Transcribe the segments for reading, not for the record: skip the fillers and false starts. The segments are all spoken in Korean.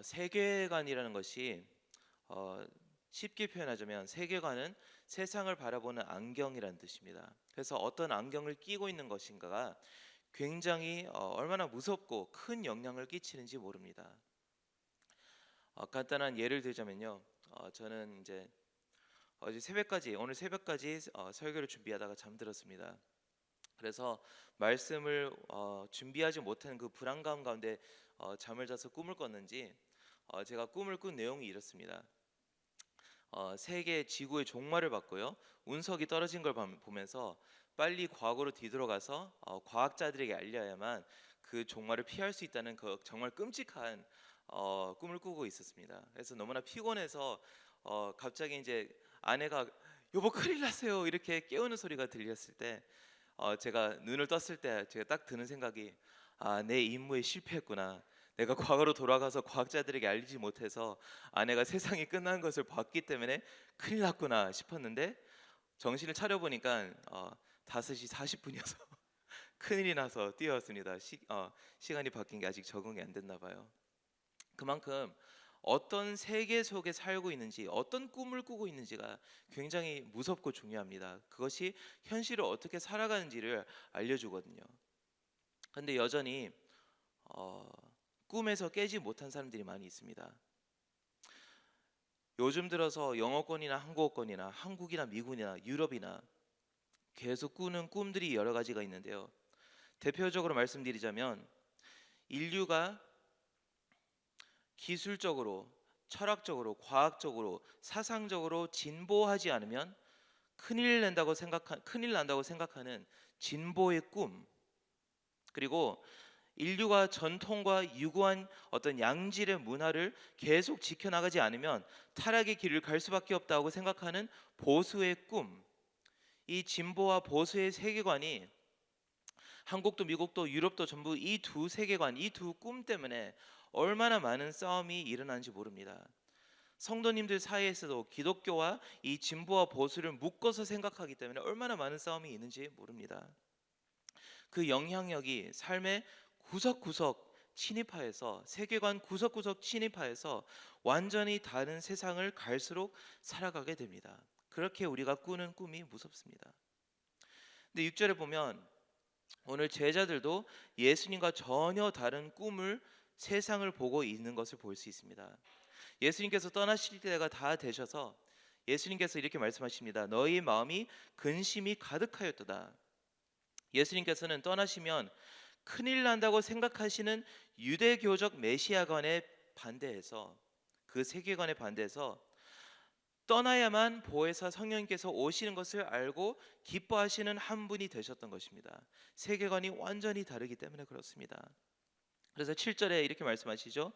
세계관이라는 것이 어, 쉽게 표현하자면 세계관은 세상을 바라보는 안경이라는 뜻입니다. 그래서 어떤 안경을 끼고 있는 것인가가 굉장히 얼마나 무섭고 큰 영향을 끼치는지 모릅니다. 간단한 예를 들자면요. 저는 이제 어제 새벽까지 오늘 새벽까지 설교를 준비하다가 잠들었습니다. 그래서 말씀을 준비하지 못한 그 불안감 가운데 잠을 자서 꿈을 꿨는지 제가 꿈을 꾼 내용이 이렇습니다. 세계 지구의 종말을 봤고요. 운석이 떨어진 걸 보면서 빨리 과거로 뒤돌아가서 과학자들에게 알려야만 그 종말을 피할 수 있다는 그 정말 끔찍한 꿈을 꾸고 있었습니다. 그래서 너무나 피곤해서 갑자기 이제 아내가 여보 큰일 났어요 이렇게 깨우는 소리가 들렸을 때 제가 눈을 떴을 때 제가 딱 드는 생각이 내 임무에 실패했구나. 내가 과거로 돌아가서 과학자들에게 알리지 못해서 아내가 세상이 끝난 것을 봤기 때문에 큰일 났구나 싶었는데 정신을 차려보니까 5시 40분이어서 큰일이 나서 뛰어왔습니다. 시간이 바뀐 게 아직 적응이 안 됐나 봐요. 그만큼 어떤 세계 속에 살고 있는지 어떤 꿈을 꾸고 있는지가 굉장히 무섭고 중요합니다. 그것이 현실을 어떻게 살아가는지를 알려주거든요. 근데 여전히 어, 꿈에서 깨지 못한 사람들이 많이 있습니다. 요즘 들어서 영어권이나 한국어권이나 한국이나 미국이나 유럽이나 계속 꾸는 꿈들이 여러 가지가 있는데요. 대표적으로 말씀드리자면 인류가 기술적으로, 철학적으로, 과학적으로, 사상적으로 진보하지 않으면 큰일 난다고 생각하는 진보의 꿈, 그리고 인류가 전통과 유구한 어떤 양질의 문화를 계속 지켜나가지 않으면 타락의 길을 갈 수밖에 없다고 생각하는 보수의 꿈, 이 진보와 보수의 세계관이 한국도 미국도 유럽도 전부 이 두 세계관, 이 두 꿈 때문에 얼마나 많은 싸움이 일어나는지 모릅니다. 성도님들 사이에서도 기독교와 이 진보와 보수를 묶어서 생각하기 때문에 얼마나 많은 싸움이 있는지 모릅니다. 그 영향력이 삶의 구석구석 침입하여서 세계관 구석구석 침입하여서 완전히 다른 세상을 갈수록 살아가게 됩니다. 그렇게 우리가 꾸는 꿈이 무섭습니다. 근데 6절에 보면 오늘 제자들도 예수님과 전혀 다른 꿈을 세상을 보고 있는 것을 볼 수 있습니다. 예수님께서 떠나실 때가 다 되셔서 예수님께서 이렇게 말씀하십니다. 너희 마음이 근심이 가득하였도다. 예수님께서는 떠나시면 큰일 난다고 생각하시는 유대교적 메시아관에 반대해서 그 세계관에 반대해서 떠나야만 보혜사 성령님께서 오시는 것을 알고 기뻐하시는 한 분이 되셨던 것입니다. 세계관이 완전히 다르기 때문에 그렇습니다. 그래서 7절에 이렇게 말씀하시죠.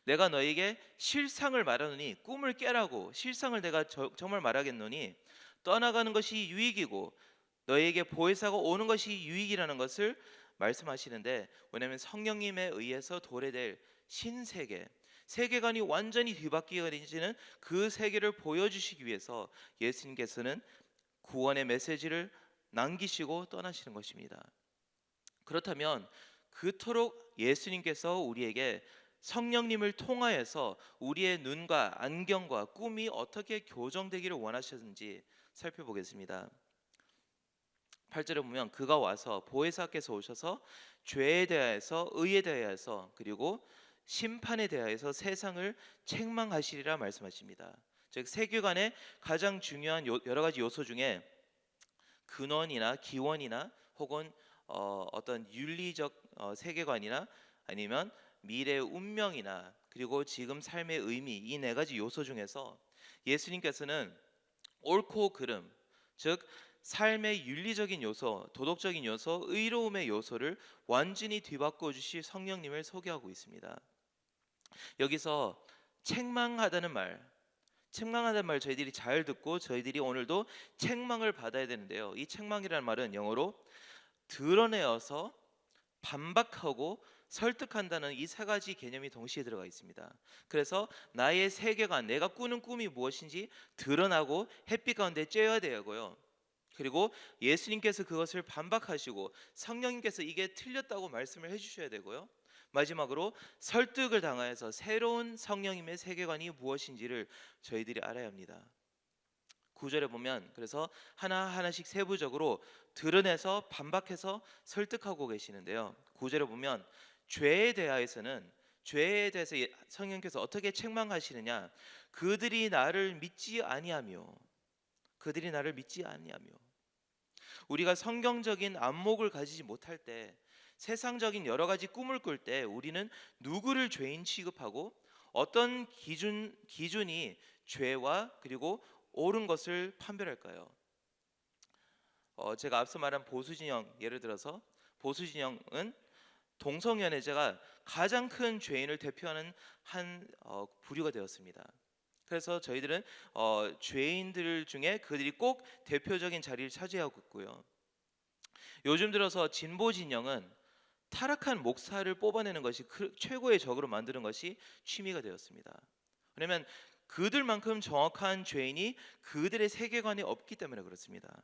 내가 너에게 실상을 말하노니 꿈을 깨라고 실상을 내가 정말 말하겠노니 떠나가는 것이 유익이고 너에게 보혜사가 오는 것이 유익이라는 것을 말씀하시는데, 왜냐하면 성령님에 의해서 도래될 신세계, 세계관이 완전히 뒤바뀌어지는 그 세계를 보여주시기 위해서 예수님께서는 구원의 메시지를 남기시고 떠나시는 것입니다. 그렇다면 그토록 예수님께서 우리에게 성령님을 통하여서 우리의 눈과 안경과 꿈이 어떻게 교정되기를 원하셨는지 살펴보겠습니다. 8절에 보면 그가 와서 보혜사께서 오셔서 죄에 대하여서 의에 대하여서 그리고 심판에 대하여서 세상을 책망하시리라 말씀하십니다. 즉 세계관의 가장 중요한 여러 가지 요소 중에 근원이나 기원이나 혹은 어떤 윤리적 세계관이나 아니면 미래의 운명이나 그리고 지금 삶의 의미, 이 네 가지 요소 중에서 예수님께서는 옳고 그름, 즉 삶의 윤리적인 요소, 도덕적인 요소, 의로움의 요소를 완전히 뒤바꿔 주실 성령님을 소개하고 있습니다. 여기서 책망하다는 말, 책망하다는 말 저희들이 잘 듣고 저희들이 오늘도 책망을 받아야 되는데요. 이 책망이라는 말은 영어로 드러내어서 반박하고 설득한다는 이 세 가지 개념이 동시에 들어가 있습니다. 그래서 나의 세계관, 내가 꾸는 꿈이 무엇인지 드러나고 햇빛 가운데 쬐어야 되고요. 그리고 예수님께서 그것을 반박하시고 성령님께서 이게 틀렸다고 말씀을 해주셔야 되고요. 마지막으로 설득을 당하여서 새로운 성령님의 세계관이 무엇인지를 저희들이 알아야 합니다. 9절에 보면 그래서 하나하나씩 세부적으로 드러내서 반박해서 설득하고 계시는데요. 9절에 보면 죄에 대해서 성령께서 어떻게 책망하시느냐? 그들이 나를 믿지 아니하며. 우리가 성경적인 안목을 가지지 못할 때, 세상적인 여러 가지 꿈을 꿀 때 우리는 누구를 죄인 취급하고 어떤 기준이 죄와 그리고 옳은 것을 판별할까요? 제가 앞서 말한 보수진영, 예를 들어서 보수진영은 동성연애자가 가장 큰 죄인을 대표하는 한 부류가 되었습니다. 그래서 저희들은 죄인들 중에 그들이 꼭 대표적인 자리를 차지하고 있고요. 요즘 들어서 진보 진영은 타락한 목사를 뽑아내는 것이 최고의 적으로 만드는 것이 취미가 되었습니다. 왜냐하면 그들만큼 정확한 죄인이 그들의 세계관에 없기 때문에 그렇습니다.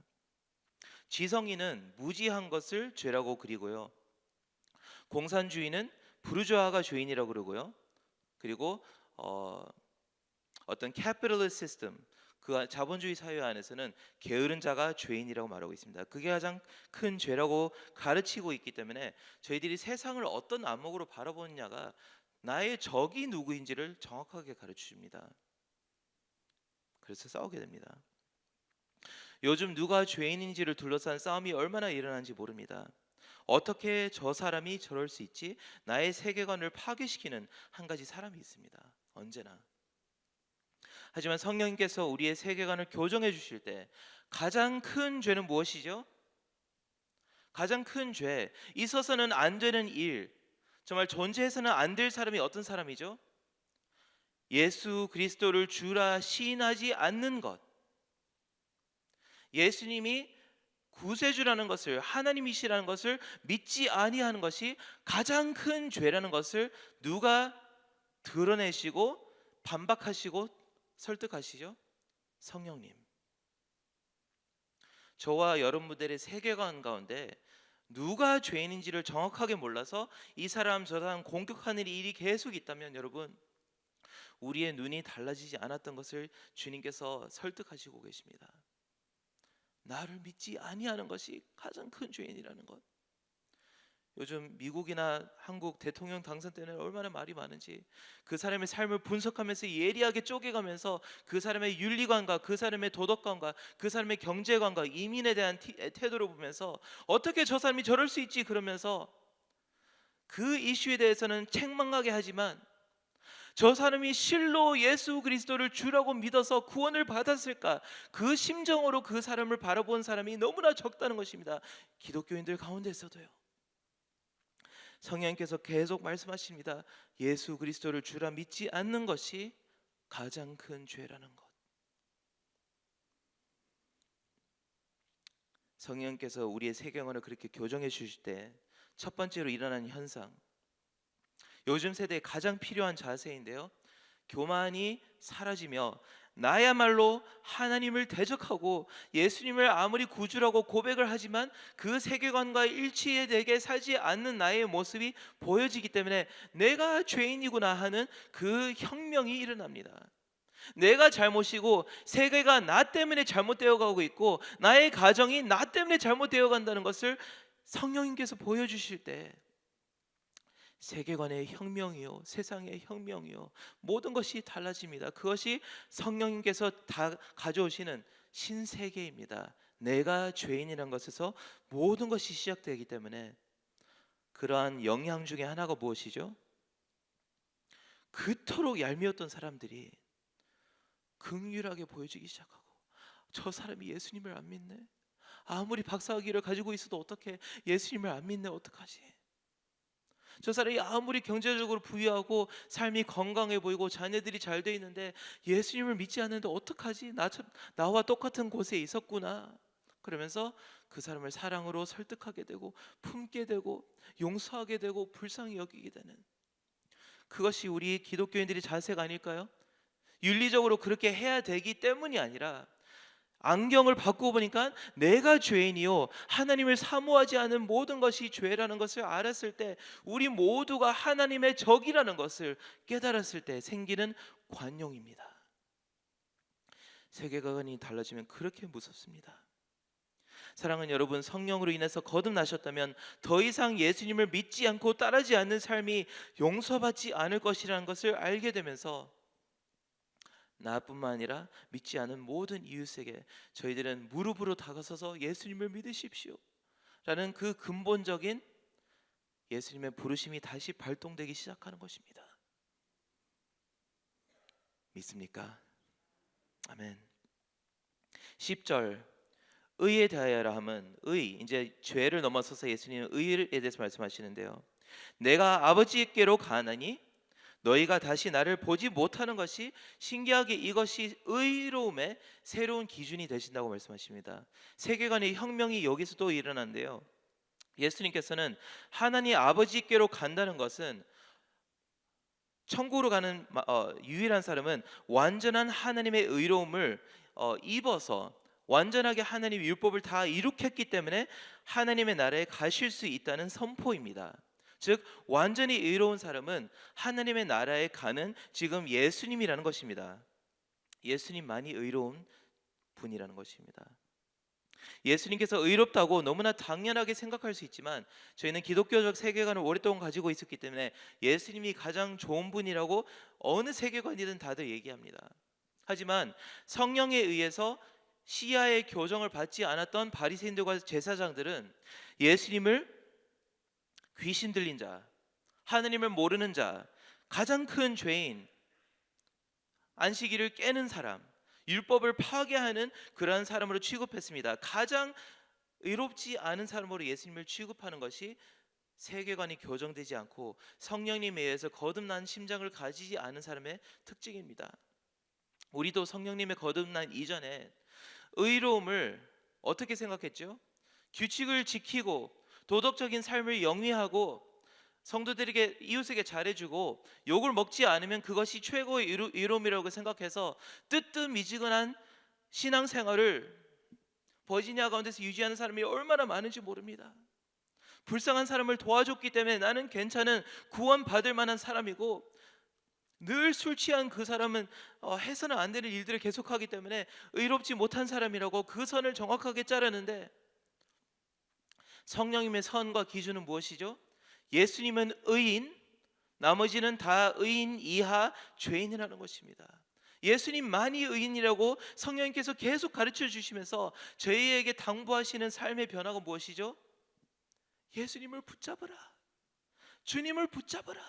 지성인은 무지한 것을 죄라고 그리고요. 공산주의는 부르주아가 죄인이라고 그러고요. 그리고 어떤 캐피탈리스트 시스템, 그 자본주의 사회 안에서는 게으른 자가 죄인이라고 말하고 있습니다. 그게 가장 큰 죄라고 가르치고 있기 때문에 저희들이 세상을 어떤 안목으로 바라보느냐가 나의 적이 누구인지를 정확하게 가르쳐줍니다. 그래서 싸우게 됩니다. 요즘 누가 죄인인지를 둘러싼 싸움이 얼마나 일어나는지 모릅니다. 어떻게 저 사람이 저럴 수 있지? 나의 세계관을 파괴시키는 한 가지 사람이 있습니다. 언제나. 하지만 성령님께서 우리의 세계관을 교정해 주실 때 가장 큰 죄는 무엇이죠? 가장 큰 죄, 있어서는 안 되는 일, 정말 존재해서는 안 될 사람이 어떤 사람이죠? 예수 그리스도를 주라 시인하지 않는 것. 예수님이 구세주라는 것을, 하나님이시라는 것을 믿지 아니하는 것이 가장 큰 죄라는 것을 누가 드러내시고 반박하시고 설득하시죠? 성령님. 저와 여러분들의 세계관 가운데 누가 죄인인지를 정확하게 몰라서 이 사람 저 사람 공격하는 일이 계속 있다면 여러분, 우리의 눈이 달라지지 않았던 것을 주님께서 설득하시고 계십니다. 나를 믿지 아니하는 것이 가장 큰 죄인이라는 것. 요즘 미국이나 한국 대통령 당선 때는 얼마나 말이 많은지, 그 사람의 삶을 분석하면서 예리하게 쪼개가면서 그 사람의 윤리관과 그 사람의 도덕관과 그 사람의 경제관과 이민에 대한 태도를 보면서 어떻게 저 사람이 저럴 수 있지 그러면서 그 이슈에 대해서는 책망하게 하지만 저 사람이 실로 예수 그리스도를 주라고 믿어서 구원을 받았을까, 그 심정으로 그 사람을 바라본 사람이 너무나 적다는 것입니다. 기독교인들 가운데서도요. 성령님께서 계속 말씀하십니다. 예수 그리스도를 주라 믿지 않는 것이 가장 큰 죄라는 것. 성령님께서 우리의 세계관을 그렇게 교정해 주실 때 첫 번째로 일어나는 현상, 요즘 세대에 가장 필요한 자세인데요, 교만이 사라지며 나야말로 하나님을 대적하고 예수님을 아무리 구주라고 고백을 하지만 그 세계관과 일치되게 살지 않는 나의 모습이 보여지기 때문에 내가 죄인이구나 하는 그 혁명이 일어납니다. 내가 잘못이고 세계가 나 때문에 잘못되어 가고 있고 나의 가정이 나 때문에 잘못되어 간다는 것을 성령님께서 보여주실 때 세계관의 혁명이요, 세상의 혁명이요, 모든 것이 달라집니다. 그것이 성령님께서 다 가져오시는 신세계입니다. 내가 죄인이라는 것에서 모든 것이 시작되기 때문에 그러한 영향 중에 하나가 무엇이죠? 그토록 얄미웠던 사람들이 긍휼하게 보여지기 시작하고, 저 사람이 예수님을 안 믿네, 아무리 박사학위를 가지고 있어도 어떻게 예수님을 안 믿네, 어떡하지? 저 사람이 아무리 경제적으로 부유하고 삶이 건강해 보이고 자녀들이 잘 돼 있는데 예수님을 믿지 않는데 어떡하지? 나와 똑같은 곳에 있었구나. 그러면서 그 사람을 사랑으로 설득하게 되고 품게 되고 용서하게 되고 불쌍히 여기게 되는, 그것이 우리 기독교인들의 자세가 아닐까요? 윤리적으로 그렇게 해야 되기 때문이 아니라 안경을 바꾸고 보니까 내가 죄인이요 하나님을 사모하지 않은 모든 것이 죄라는 것을 알았을 때, 우리 모두가 하나님의 적이라는 것을 깨달았을 때 생기는 관용입니다. 세계관이 달라지면 그렇게 무섭습니다. 사랑하는 여러분, 성령으로 인해서 거듭나셨다면 더 이상 예수님을 믿지 않고 따르지 않는 삶이 용서받지 않을 것이라는 것을 알게 되면서, 나뿐만 아니라 믿지 않은 모든 이웃에게 저희들은 무릎으로 다가서서 예수님을 믿으십시오 라는 그 근본적인 예수님의 부르심이 다시 발동되기 시작하는 것입니다. 믿습니까? 아멘. 10절 의에 대하여라 함은, 의, 이제 죄를 넘어서서 예수님은 의에 대해서 말씀하시는데요. 내가 아버지께로 가나니 너희가 다시 나를 보지 못하는 것이 신기하게 이것이 의로움의 새로운 기준이 되신다고 말씀하십니다. 세계관의 혁명이 여기서도 일어난대요. 예수님께서는 하나님 아버지께로 간다는 것은, 천국으로 가는 유일한 사람은 완전한 하나님의 의로움을 입어서 완전하게 하나님 율법을 다 이룩했기 때문에 하나님의 나라에 가실 수 있다는 선포입니다. 즉 완전히 의로운 사람은 하나님의 나라에 가는 지금 예수님이라는 것입니다. 예수님만이 의로운 분이라는 것입니다. 예수님께서 의롭다고 너무나 당연하게 생각할 수 있지만, 저희는 기독교적 세계관을 오랫동안 가지고 있었기 때문에 예수님이 가장 좋은 분이라고 어느 세계관이든 다들 얘기합니다. 하지만 성령에 의해서 시야의 교정을 받지 않았던 바리새인들과 제사장들은 예수님을 귀신 들린 자, 하느님을 모르는 자, 가장 큰 죄인, 안식일을 깨는 사람, 율법을 파괴하는 그러한 사람으로 취급했습니다. 가장 의롭지 않은 사람으로 예수님을 취급하는 것이 세계관이 교정되지 않고 성령님에 의해서 거듭난 심장을 가지지 않은 사람의 특징입니다. 우리도 성령님의 거듭난 이전에 의로움을 어떻게 생각했죠? 규칙을 지키고 도덕적인 삶을 영위하고 성도들에게, 이웃에게 잘해주고 욕을 먹지 않으면 그것이 최고의 의로움이라고 생각해서 뜨뜻미지근한 신앙생활을 버지니아 가운데서 유지하는 사람이 얼마나 많은지 모릅니다. 불쌍한 사람을 도와줬기 때문에 나는 괜찮은 구원받을 만한 사람이고, 늘 술 취한 그 사람은 해서는 안 되는 일들을 계속하기 때문에 의롭지 못한 사람이라고 그 선을 정확하게 자르는데, 성령님의 선과 기준은 무엇이죠? 예수님은 의인, 나머지는 다 의인 이하 죄인이라는 것입니다. 예수님만이 의인이라고 성령님께서 계속 가르쳐 주시면서 저희에게 당부하시는 삶의 변화가 무엇이죠? 예수님을 붙잡으라, 주님을 붙잡으라.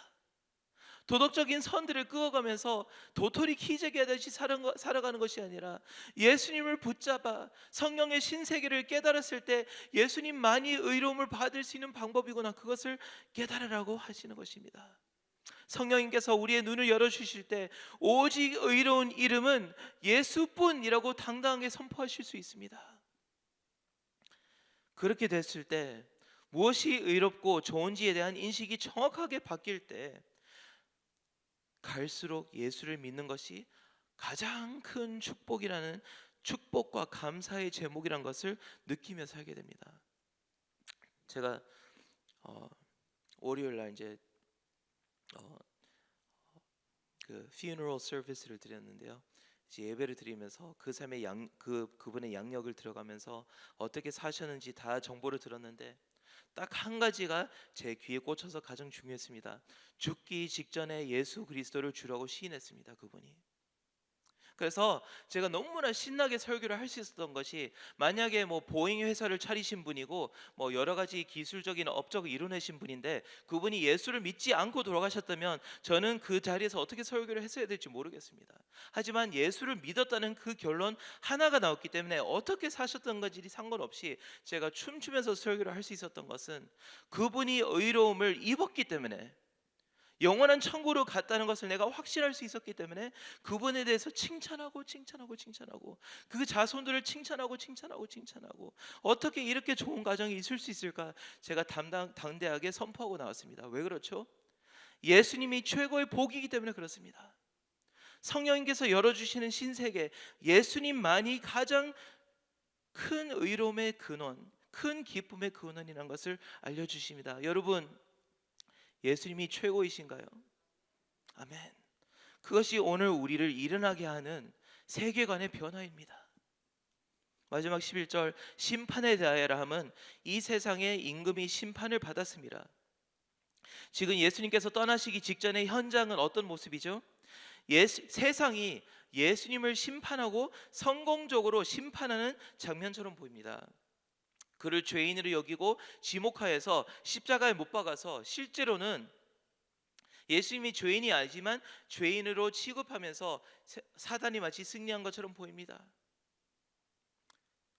도덕적인 선들을 끄어가면서 도토리 키재기 하듯이 살아가는 것이 아니라 예수님을 붙잡아 성령의 신세계를 깨달았을 때 예수님만이 의로움을 받을 수 있는 방법이구나, 그것을 깨달으라고 하시는 것입니다. 성령님께서 우리의 눈을 열어주실 때 오직 의로운 이름은 예수뿐이라고 당당하게 선포하실 수 있습니다. 그렇게 됐을 때 무엇이 의롭고 좋은지에 대한 인식이 정확하게 바뀔 때 갈수록 예수를 믿는 것이 가장 큰 축복이라는, 축복과 감사의 제목이란 것을 느끼며 살게 됩니다. 제가 월요일 날 이제 그 funeral service를 드렸는데요. 이제 예배를 드리면서 그 삶의 그분의 양력을 들어가면서 어떻게 사셨는지 다 정보를 들었는데 딱 한 가지가 제 귀에 꽂혀서 가장 중요했습니다. 죽기 직전에 예수 그리스도를 주라고 시인했습니다, 그분이. 그래서 제가 너무나 신나게 설교를 할 수 있었던 것이, 만약에 뭐 보잉 회사를 차리신 분이고 뭐 여러 가지 기술적인 업적을 이뤄내신 분인데 그분이 예수를 믿지 않고 돌아가셨다면 저는 그 자리에서 어떻게 설교를 했어야 될지 모르겠습니다. 하지만 예수를 믿었다는 그 결론 하나가 나왔기 때문에 어떻게 사셨던 건지 상관없이 제가 춤추면서 설교를 할 수 있었던 것은, 그분이 의로움을 입었기 때문에, 영원한 천국으로 갔다는 것을 내가 확신할 수 있었기 때문에 그분에 대해서 칭찬하고 그 자손들을 칭찬하고 어떻게 이렇게 좋은 가정이 있을 수 있을까 제가 당대하게 선포하고 나왔습니다. 왜 그렇죠? 예수님이 최고의 복이기 때문에 그렇습니다. 성령님께서 열어주시는 신세계, 예수님만이 가장 큰 의로움의 근원, 큰 기쁨의 근원이라는 것을 알려주십니다. 여러분, 예수님이 최고이신가요? 아멘. 그것이 오늘 우리를 일어나게 하는 세계관의 변화입니다. 마지막 11절, 심판에 대하여라 함은 이 세상의 임금이 심판을 받았습니다. 지금 예수님께서 떠나시기 직전의 현장은 어떤 모습이죠? 세상이 예수님을 심판하고 성공적으로 심판하는 장면처럼 보입니다. 그를 죄인으로 여기고 지목하여서 십자가에 못 박아서 실제로는 예수님이 죄인이 아니지만 죄인으로 취급하면서 사단이 마치 승리한 것처럼 보입니다.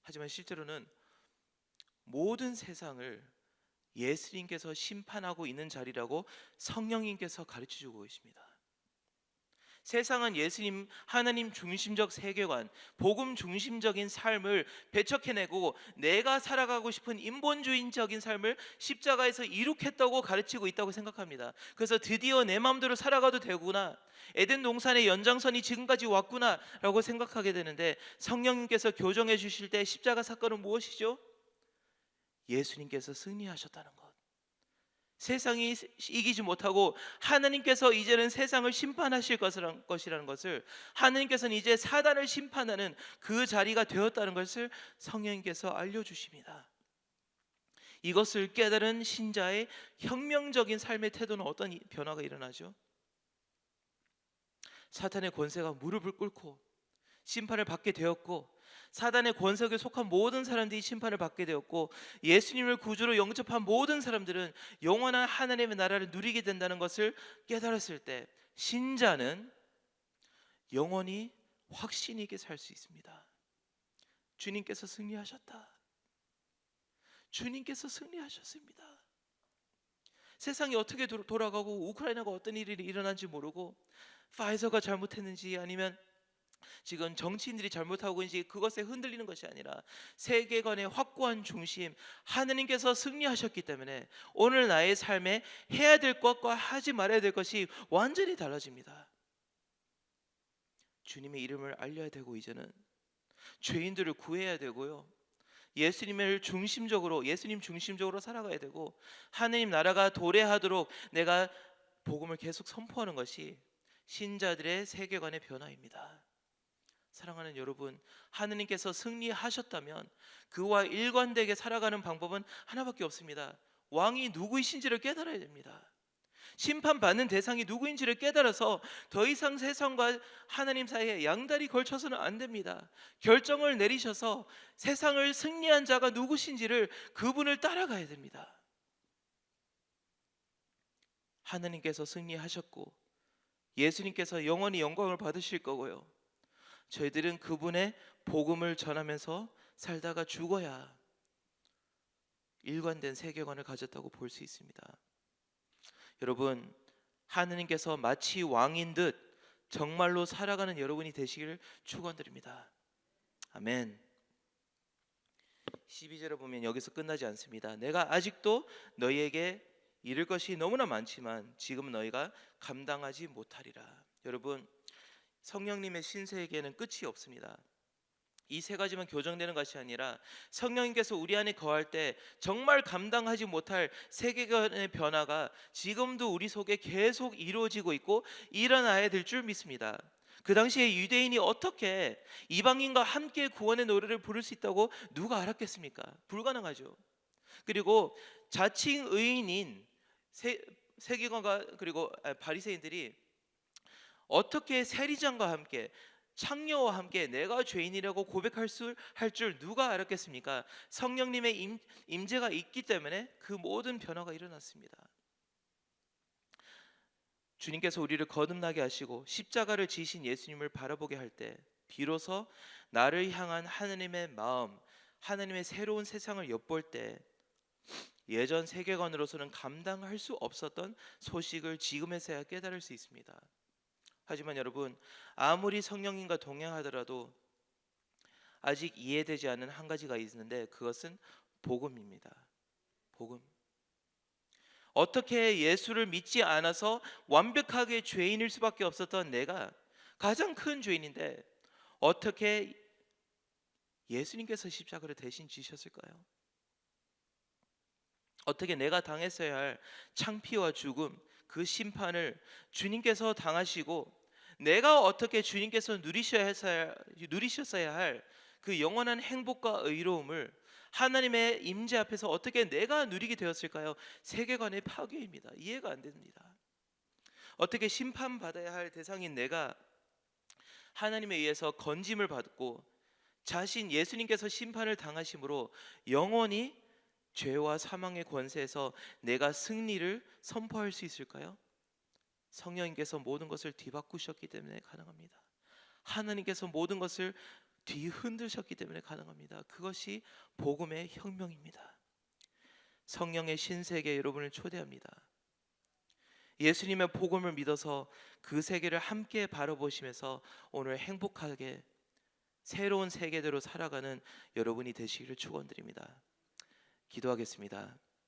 하지만 실제로는 모든 세상을 예수님께서 심판하고 있는 자리라고 성령님께서 가르쳐주고 계십니다. 세상은 예수님, 하나님 중심적 세계관, 복음 중심적인 삶을 배척해내고 내가 살아가고 싶은 인본주의적인 삶을 십자가에서 이룩했다고 가르치고 있다고 생각합니다. 그래서 드디어 내 마음대로 살아가도 되구나, 에덴 동산의 연장선이 지금까지 왔구나 라고 생각하게 되는데, 성령님께서 교정해 주실 때 십자가 사건은 무엇이죠? 예수님께서 승리하셨다는 것. 세상이 이기지 못하고 하나님께서 이제는 세상을 심판하실 것이라는 것을, 하나님께서는 이제 사단을 심판하는 그 자리가 되었다는 것을 성령님께서 알려주십니다. 이것을 깨달은 신자의 혁명적인 삶의 태도는 어떤 변화가 일어나죠? 사탄의 권세가 무릎을 꿇고 심판을 받게 되었고, 사단의 권세에 속한 모든 사람들이 심판을 받게 되었고, 예수님을 구주로 영접한 모든 사람들은 영원한 하나님의 나라를 누리게 된다는 것을 깨달았을 때 신자는 영원히 확신 있게 살 수 있습니다. 주님께서 승리하셨다. 주님께서 승리하셨습니다. 세상이 어떻게 돌아가고 우크라이나가 어떤 일이 일어난지 모르고, 파이저가 잘못했는지 아니면 지금 정치인들이 잘못하고 있는지 그것에 흔들리는 것이 아니라 세계관의 확고한 중심, 하느님께서 승리하셨기 때문에 오늘 나의 삶에 해야 될 것과 하지 말아야 될 것이 완전히 달라집니다. 주님의 이름을 알려야 되고, 이제는 죄인들을 구해야 되고요, 예수님 중심적으로 살아가야 되고, 하느님 나라가 도래하도록 내가 복음을 계속 선포하는 것이 신자들의 세계관의 변화입니다. 사랑하는 여러분, 하느님께서 승리하셨다면 그와 일관되게 살아가는 방법은 하나밖에 없습니다. 왕이 누구이신지를 깨달아야 됩니다. 심판받는 대상이 누구인지를 깨달아서 더 이상 세상과 하나님 사이에 양다리 걸쳐서는 안 됩니다. 결정을 내리셔서 세상을 승리한 자가 누구신지를, 그분을 따라가야 됩니다. 하나님께서 승리하셨고 예수님께서 영원히 영광을 받으실 거고요, 저희들은 그분의 복음을 전하면서 살다가 죽어야 일관된 세계관을 가졌다고 볼 수 있습니다. 여러분, 하느님께서 마치 왕인 듯 정말로 살아가는 여러분이 되시기를 축원드립니다. 아멘. 12절에 보면 여기서 끝나지 않습니다. 내가 아직도 너희에게 이를 것이 너무나 많지만 지금 너희가 감당하지 못하리라. 여러분, 성령님의 신세에게는 끝이 없습니다. 이 세 가지만 교정되는 것이 아니라 성령님께서 우리 안에 거할 때 정말 감당하지 못할 세계관의 변화가 지금도 우리 속에 계속 이루어지고 있고 일어나야 될 줄 믿습니다. 그 당시에 유대인이 어떻게 이방인과 함께 구원의 노래를 부를 수 있다고 누가 알았겠습니까? 불가능하죠. 그리고 자칭 의인인 세계관과 그리고 바리새인들이 어떻게 세리장과 함께 창녀와 함께 내가 죄인이라고 고백할 줄 누가 알았겠습니까? 성령님의 임재가 있기 때문에 그 모든 변화가 일어났습니다. 주님께서 우리를 거듭나게 하시고 십자가를 지신 예수님을 바라보게 할 때 비로소 나를 향한 하나님의 마음, 하나님의 새로운 세상을 엿볼 때 예전 세계관으로서는 감당할 수 없었던 소식을 지금에서야 깨달을 수 있습니다. 하지만 여러분, 아무리 성령님과 동행하더라도 아직 이해되지 않는 한 가지가 있는데 그것은 복음입니다. 복음. 어떻게 예수를 믿지 않아서 완벽하게 죄인일 수밖에 없었던 내가 가장 큰 죄인인데 어떻게 예수님께서 십자가를 대신 지셨을까요? 어떻게 내가 당했어야 할 창피와 죽음, 그 심판을 주님께서 당하시고, 내가 어떻게 주님께서 누리셨어야 할 그 영원한 행복과 의로움을 하나님의 임재 앞에서 어떻게 내가 누리게 되었을까요? 세계관의 파괴입니다. 이해가 안 됩니다. 어떻게 심판받아야 할 대상인 내가 하나님에 의해서 건짐을 받고 자신 예수님께서 심판을 당하심으로 영원히 죄와 사망의 권세에서 내가 승리를 선포할 수 있을까요? 성령님께서 모든 것을 뒤바꾸셨기 때문에 가능합니다. 하나님께서 모든 것을 뒤흔드셨기 때문에 가능합니다. 그것이 복음의 혁명입니다. 성령의 신세계 여러분을 초대합니다. 예수님의 복음을 믿어서 그 세계를 함께 바라보시면서 오늘 행복하게 새로운 세계대로 살아가는 여러분이 되시기를 축원드립니다. 기도하겠습니다.